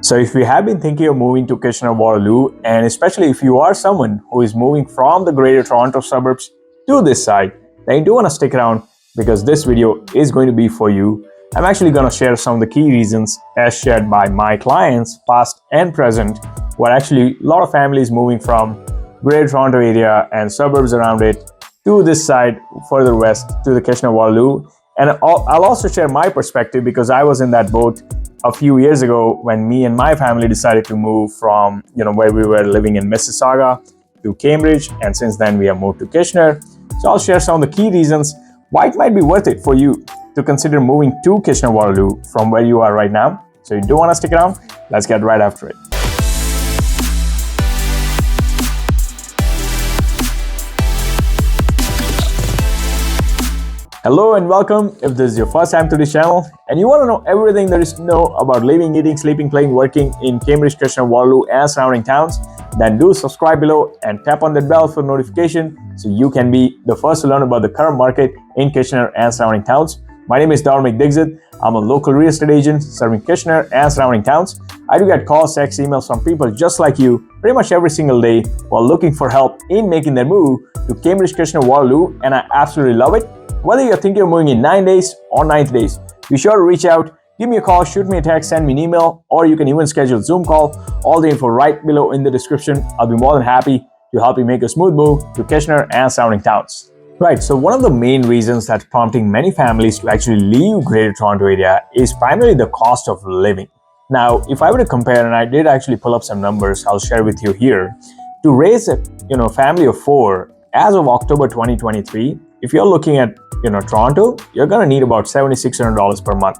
So if you have been thinking of moving to Kitchener-Waterloo, and especially if you are someone who is moving from the Greater Toronto suburbs to this side, then you do want to stick around because this video is going to be for you. I'm actually going to share some of the key reasons as shared by my clients, past and present, where actually a lot of families moving from Greater Toronto area and suburbs around it to this side further west to the Kitchener-Waterloo. And I'll also share my perspective because I was in that boat a few years ago when me and my family decided to move from where we were living in Mississauga to Cambridge, and since then we have moved to Kitchener. So I'll share some of the key reasons why it might be worth it for you to consider moving to Kitchener-Waterloo from where you are right now. So you do want to stick around? Let's get right after it. Hello and welcome. If this is your first time to this channel and you want to know everything there is to know about living, eating, sleeping, playing, working in Cambridge, Kitchener-Waterloo and surrounding towns, then do subscribe below and tap on the bell for notification so you can be the first to learn about the current market in Kitchener and surrounding towns. My name is Dharmik Dixit. I'm a local real estate agent serving Kitchener and surrounding towns. I do get calls, texts, emails from people just like you pretty much every single day while looking for help in making their move to Cambridge, Kitchener-Waterloo, and I absolutely love it. Whether you're thinking of moving in 9 days or 90 days, be sure to reach out, give me a call, shoot me a text, send me an email, or you can even schedule a Zoom call. All the info right below in the description. I'll be more than happy to help you make a smooth move to Kitchener and surrounding towns. Right, so one of the main reasons that's prompting many families to actually leave Greater Toronto area is primarily the cost of living. Now, if I were to compare, and I did actually pull up some numbers I'll share with you here, to raise a family of 4 as of October 2023, if you're looking at Toronto, you're going to need about $7,600 per month.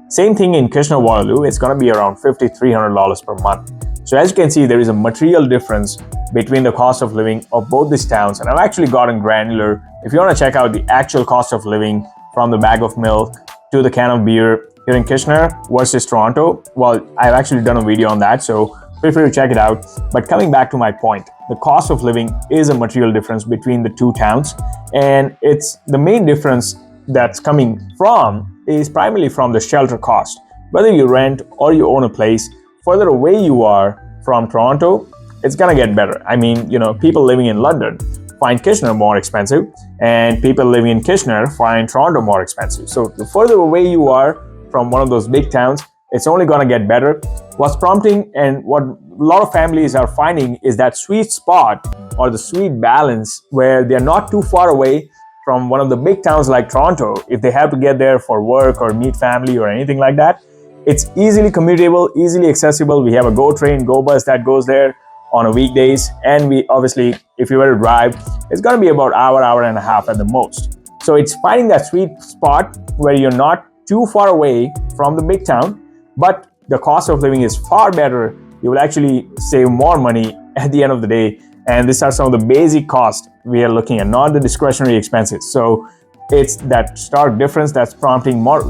Same thing in Kitchener-Waterloo, it's going to be around $5,300 per month. So as you can see, there is a material difference between the cost of living of both these towns, and I've actually gotten granular. If you want to check out the actual cost of living from the bag of milk to the can of beer here in Kitchener versus Toronto, well, I've actually done a video on that, so feel free to check it out. But coming back to my point, the cost of living is a material difference between the two towns, and it's the main difference that's coming from is primarily from the shelter cost. Whether you rent or you own a place, further away you are from Toronto, it's gonna get better. I mean, people living in London find Kitchener more expensive, and people living in Kitchener find Toronto more expensive. So the further away you are from one of those big towns, it's only gonna get better. What's prompting and what a lot of families are finding is that sweet spot or the sweet balance where they're not too far away from one of the big towns like Toronto. If they have to get there for work or meet family or anything like that, it's easily commutable, easily accessible. We have a GO train, GO bus that goes there on a weekdays, and we obviously, if you were to drive, it's going to be about hour and a half at the most. So it's finding that sweet spot where you're not too far away from the big town, but the cost of living is far better. You will actually save more money at the end of the day. And these are some of the basic costs we are looking at, not the discretionary expenses. So it's that stark difference that's prompting more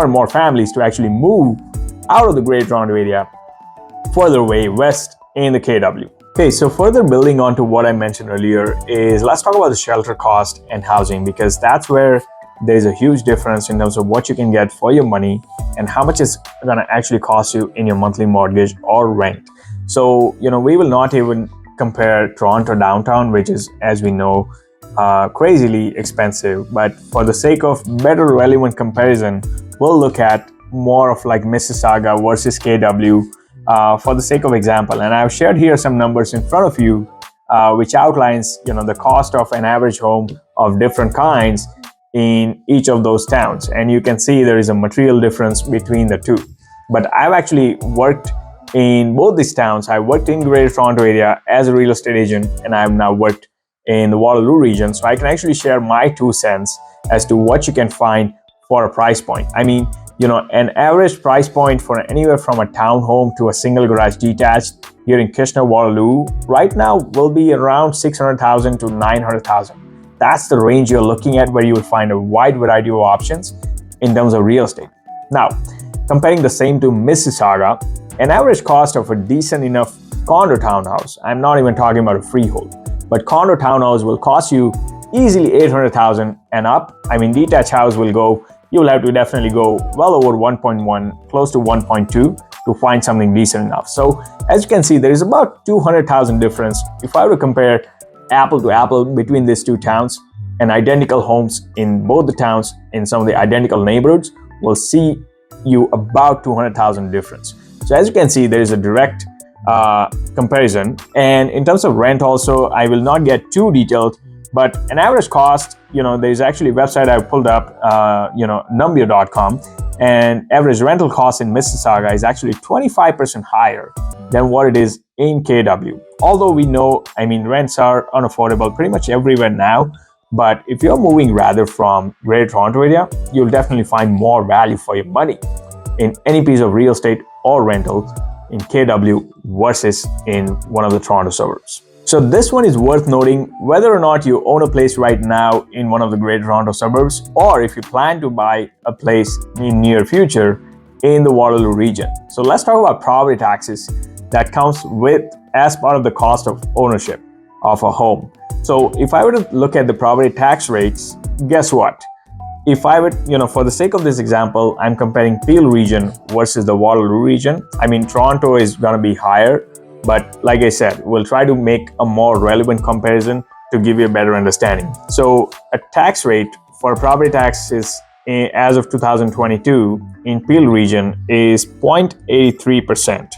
and more families to actually move out of the Greater Toronto area further away west in the KW. Okay, so further building on to what I mentioned earlier is let's talk about the shelter cost and housing, because that's where there's a huge difference in terms of what you can get for your money and how much it's going to actually cost you in your monthly mortgage or rent. So, we will not even compare Toronto downtown, which is, as we know, crazily expensive. But for the sake of better relevant comparison, we'll look at more of like Mississauga versus KW for the sake of example. And I've shared here some numbers in front of you, which outlines, the cost of an average home of different kinds in each of those towns, and you can see there is a material difference between the two. But I've actually worked in both these towns. I worked in Greater Toronto area as a real estate agent, and I've now worked in the Waterloo region, so I can actually share my 2 cents as to what you can find for a price point. I mean, an average price point for anywhere from a townhome to a single garage detached here in Kitchener-Waterloo right now will be around $600,000 to $900,000. That's the range you're looking at, where you will find a wide variety of options in terms of real estate. Now, comparing the same to Mississauga, an average cost of a decent enough condo townhouse, I'm not even talking about a freehold, but condo townhouse will cost you easily $800,000 and up. I mean, detached house will go, you will have to definitely go well over 1.1, close to 1.2 to find something decent enough. So as you can see, there is about 200,000 difference if I were to compare apple to apple between these two towns, and identical homes in both the towns in some of the identical neighborhoods will see you about 200,000 difference. So as you can see, there is a direct comparison. And in terms of rent also, I will not get too detailed, but an average cost, there's actually a website I pulled up, numbeo.com, and average rental cost in Mississauga is actually 25% higher than what it is in KW. Although we know, rents are unaffordable pretty much everywhere now, but if you're moving rather from Greater Toronto area, you'll definitely find more value for your money in any piece of real estate or rental in KW versus in one of the Toronto suburbs. So this one is worth noting whether or not you own a place right now in one of the Greater Toronto suburbs, or if you plan to buy a place in near future in the Waterloo region. So let's talk about property taxes that comes with as part of the cost of ownership of a home. So if I were to look at the property tax rates, guess what? If I would, for the sake of this example, I'm comparing Peel region versus the Waterloo region. Toronto is going to be higher, but like I said, we'll try to make a more relevant comparison to give you a better understanding. So a tax rate for property taxes as of 2022 in Peel region is 0.83%.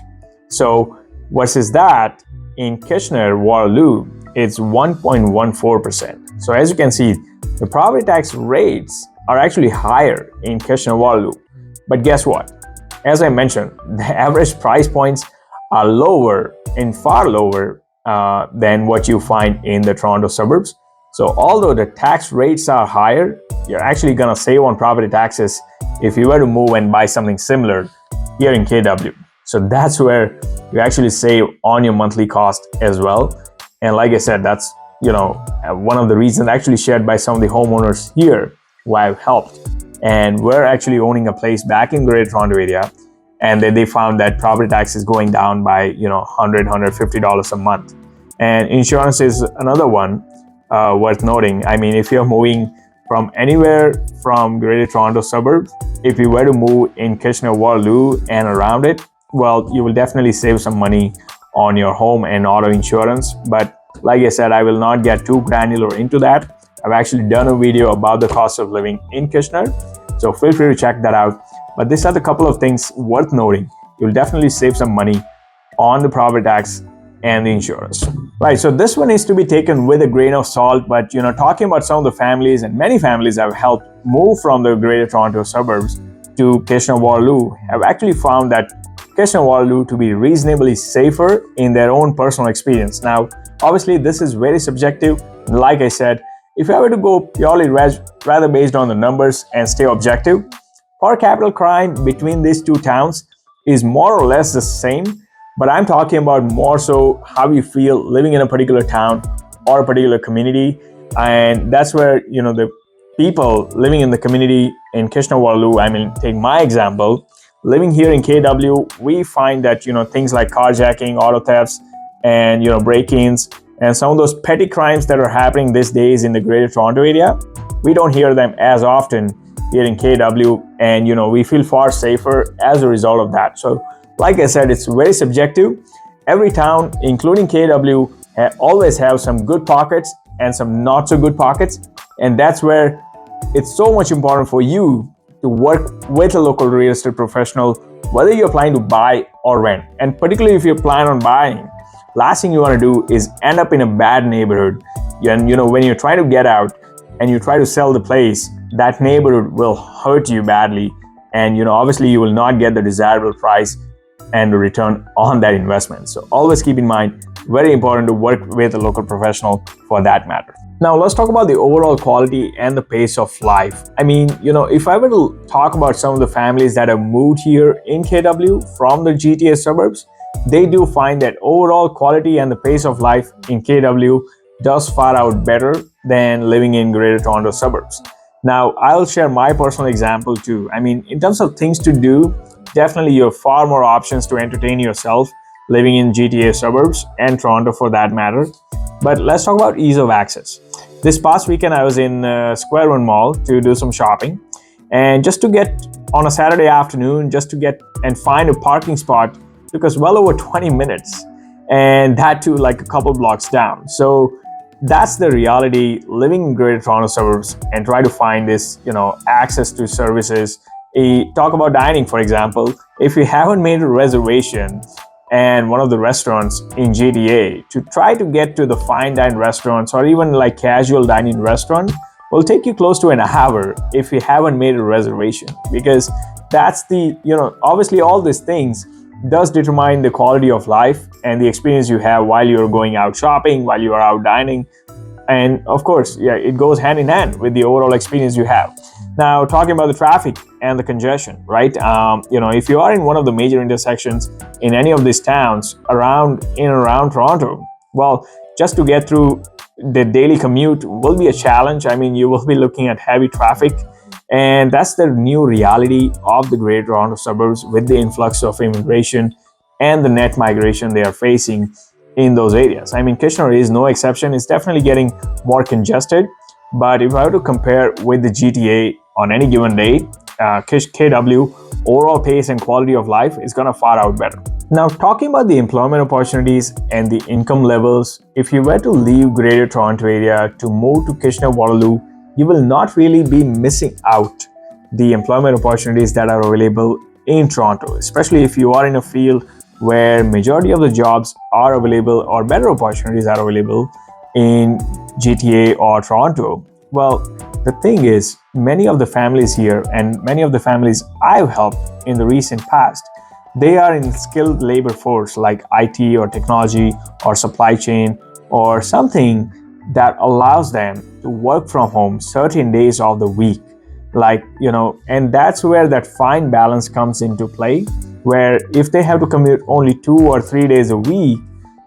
So versus that in Kitchener, Waterloo, it's 1.14%. So as you can see, the property tax rates are actually higher in Kitchener, Waterloo. But guess what? As I mentioned, the average price points are lower and far lower than what you find in the Toronto suburbs. So although the tax rates are higher, you're actually gonna save on property taxes if you were to move and buy something similar here in KW. So that's where you actually save on your monthly cost as well. And like I said, that's one of the reasons actually shared by some of the homeowners here who I've helped. And we're actually owning a place back in Greater Toronto area, and then they found that property tax is going down by $100, $150 a month. And insurance is another one worth noting. If you're moving from anywhere from Greater Toronto suburbs, if you were to move in Kitchener, Waterloo and around it, well, you will definitely save some money on your home and auto insurance. But like I said, I will not get too granular into that. I've actually done a video about the cost of living in Kitchener, so feel free to check that out. But these are the couple of things worth noting. You'll definitely save some money on the property tax and the insurance. Right, so this one is to be taken with a grain of salt, but talking about some of the families, and many families I've helped move from the Greater Toronto suburbs to Kitchener, Waterloo, have actually found that Kitchener, Waterloo to be reasonably safer in their own personal experience. Now, obviously, this is very subjective. Like I said, if I were to go purely rather based on the numbers and stay objective, per capita crime between these two towns is more or less the same, but I'm talking about more so how you feel living in a particular town or a particular community. And that's where, the people living in the community in Kitchener, Waterloo, take my example. Living here in KW, we find that, things like carjacking, auto thefts, and, break-ins, and some of those petty crimes that are happening these days in the Greater Toronto area, we don't hear them as often here in KW, and, we feel far safer as a result of that. So, like I said, it's very subjective. Every town, including KW, always have some good pockets and some not so good pockets, and that's where it's so much important for you to work with a local real estate professional, whether you're planning to buy or rent. And particularly if you plan on buying, last thing you want to do is end up in a bad neighborhood. And when you're trying to get out and you try to sell the place, that neighborhood will hurt you badly. And obviously you will not get the desirable price and the return on that investment. So always keep in mind, very important to work with a local professional for that matter. Now let's talk about the overall quality and the pace of life. If I were to talk about some of the families that have moved here in KW from the GTA suburbs, they do find that overall quality and the pace of life in KW does far out better than living in Greater Toronto suburbs. Now, I'll share my personal example too. In terms of things to do, definitely you have far more options to entertain yourself living in GTA suburbs and Toronto for that matter. But let's talk about ease of access. This past weekend, I was in Square One Mall to do some shopping. And just to get on a Saturday afternoon, just to get and find a parking spot took us well over 20 minutes, and that too like a couple blocks down. So that's the reality living in Greater Toronto suburbs and try to find this, access to services. Talk about dining, for example. If you haven't made a reservation and one of the restaurants in GTA, to try to get to the fine dine restaurants or even like casual dining restaurant will take you close to an hour if you haven't made a reservation, because that's the, obviously all these things does determine the quality of life and the experience you have while you're going out shopping, while you are out dining. And of course, yeah, it goes hand in hand with the overall experience you have. Now, talking about the traffic and the congestion, right? If you are in one of the major intersections in any of these towns in and around Toronto, well, just to get through the daily commute will be a challenge. I mean, you will be looking at heavy traffic, and that's the new reality of the Greater Toronto suburbs with the influx of immigration and the net migration they are facing in those areas. I mean, Kitchener is no exception. It's definitely getting more congested. But if I were to compare with the GTA on any given day, KW overall pace and quality of life is going to far out better. Now, talking about the employment opportunities and the income levels, if you were to leave Greater Toronto area to move to Kitchener-Waterloo, you will not really be missing out the employment opportunities that are available in Toronto, especially if you are in a field where majority of the jobs are available or better opportunities are available in GTA or Toronto. Well, the thing is, many of the families here and many of the families I've helped in the recent past, they are in skilled labor force like IT or technology or supply chain or something that allows them to work from home certain days of the week. And that's where that fine balance comes into play, where if they have to commute only 2 or 3 days a week,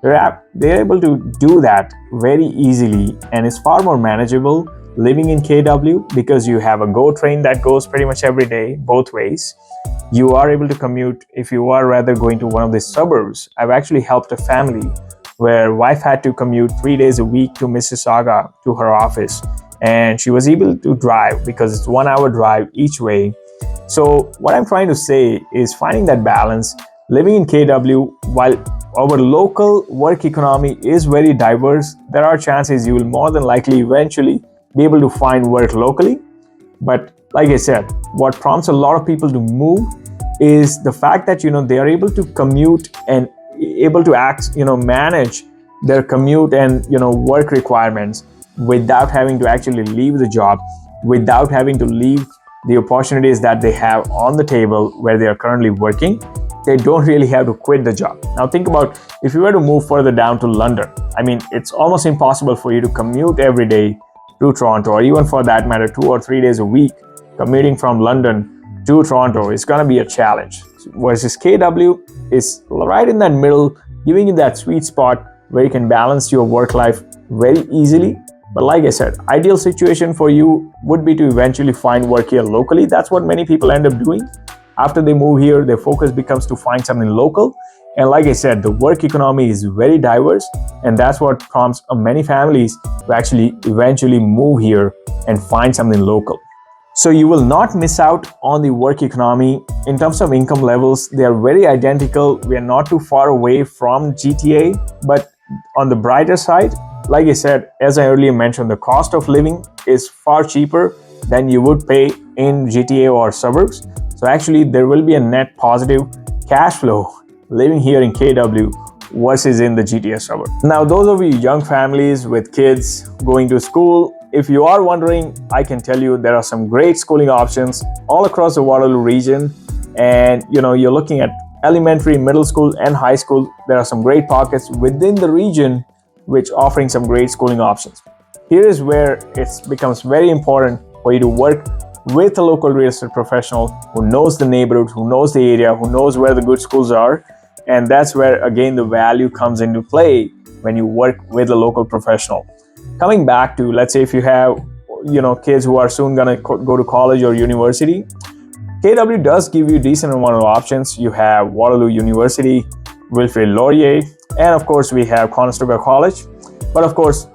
they're able to do that very easily, and it's far more manageable living in KW because you have a GO train that goes pretty much every day, both ways. You are able to commute if you are rather going to one of the suburbs. I've actually helped a family where wife had to commute 3 days a week to Mississauga to her office, and she was able to drive because it's 1 hour drive each way. So what I'm trying to say is finding that balance, living in KW, while our local work economy is very diverse, there are chances you will more than likely eventually be able to find work locally. But like I said, what prompts a lot of people to move is the fact that, they are able to commute and able to manage their commute and, work requirements without having to actually leave the job, without having to leave the opportunities that they have on the table where they are currently working. They don't really have to quit the job. Now think about if you were to move further down to London. I mean, it's almost impossible for you to commute every day to Toronto, or even for that matter, 2 or 3 days a week. Commuting from London to Toronto is going to be a challenge. Versus KW is right in that middle, giving you that sweet spot where you can balance your work life very easily. But like I said, ideal situation for you would be to eventually find work here locally. That's what many people end up doing. After they move here, their focus becomes to find something local. And like I said, the work economy is very diverse, and that's what prompts many families to actually eventually move here and find something local. So you will not miss out on the work economy. In terms of income levels, they are very identical. We are not too far away from GTA, but on the brighter side, like I said, as I earlier mentioned, the cost of living is far cheaper than you would pay in GTA or suburbs. So actually, there will be a net positive cash flow living here in KW versus in the GTA suburb. Now, those of you young families with kids going to school, if you are wondering, I can tell you there are some great schooling options all across the Waterloo region. And you're looking at elementary, middle school, and high school. There are some great pockets within the region which offering some great schooling options. Here is where it becomes very important for you to work with a local real estate professional who knows the neighborhood, who knows the area, who knows where the good schools are. And that's where, again, the value comes into play when you work with a local professional. Coming back to, let's say if you have, kids who are soon going to go to college or university, KW does give you a decent amount of options. You have Waterloo University, Wilfrid Laurier, and of course we have Conestoga College. But of course,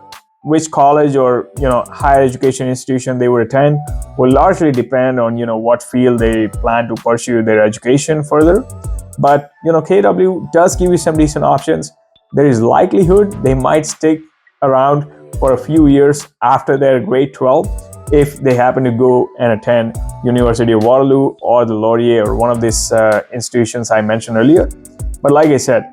which college or higher education institution they would attend will largely depend on what field they plan to pursue their education further. But KW does give you some decent options. There is likelihood they might stick around for a few years after their grade 12 if they happen to go and attend University of Waterloo or the Laurier or one of these institutions I mentioned earlier. But like I said,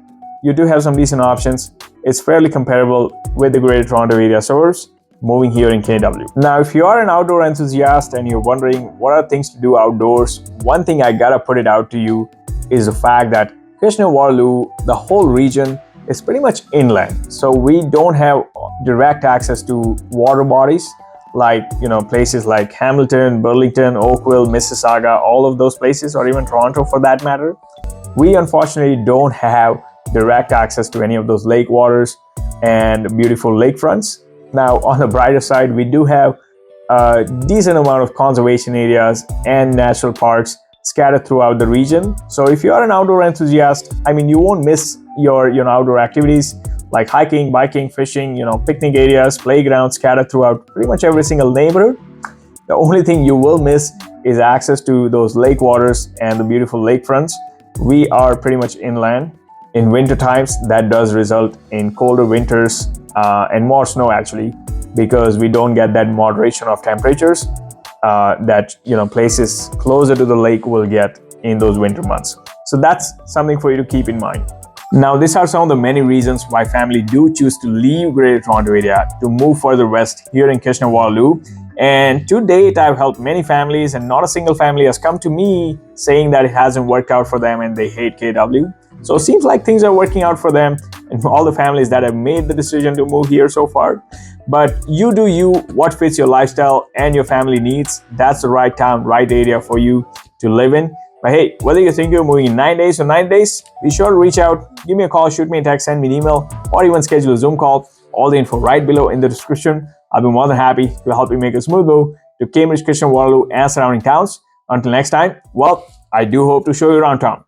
you do have some decent options. It's fairly comparable with the Greater Toronto Area suburbs moving here in KW. Now, if you are an outdoor enthusiast and you're wondering what are things to do outdoors, one thing I gotta put it out to you is the fact that Kitchener-Waterloo, the whole region, is pretty much inland. So we don't have direct access to water bodies like places like Hamilton, Burlington, Oakville, Mississauga, all of those places, or even Toronto for that matter. We unfortunately don't have direct access to any of those lake waters and beautiful lakefronts. Now, on the brighter side, we do have a decent amount of conservation areas and natural parks scattered throughout the region. So if you are an outdoor enthusiast, you won't miss your outdoor activities like hiking, biking, fishing, picnic areas, playgrounds scattered throughout pretty much every single neighborhood. The only thing you will miss is access to those lake waters and the beautiful lakefronts. We are pretty much inland. In winter times, that does result in colder winters and more snow actually, because we don't get that moderation of temperatures that places closer to the lake will get in those winter months. So that's something for you to keep in mind. Now, these are some of the many reasons why family do choose to leave Greater Toronto Area to move further west here in Kitchener-Waterloo. And to date, I've helped many families, and not a single family has come to me saying that it hasn't worked out for them and they hate KW. So it seems like things are working out for them and for all the families that have made the decision to move here so far. But you do you, what fits your lifestyle and your family needs. That's the right town, right area for you to live in. But hey, whether you think you're moving in 9 days or 9 days, be sure to reach out, give me a call, shoot me a text, send me an email, or even schedule a Zoom call. All the info right below in the description. I'll be more than happy to help you make a smooth move to Cambridge, Kitchener, Waterloo, and surrounding towns. Until next time, well, I do hope to show you around town.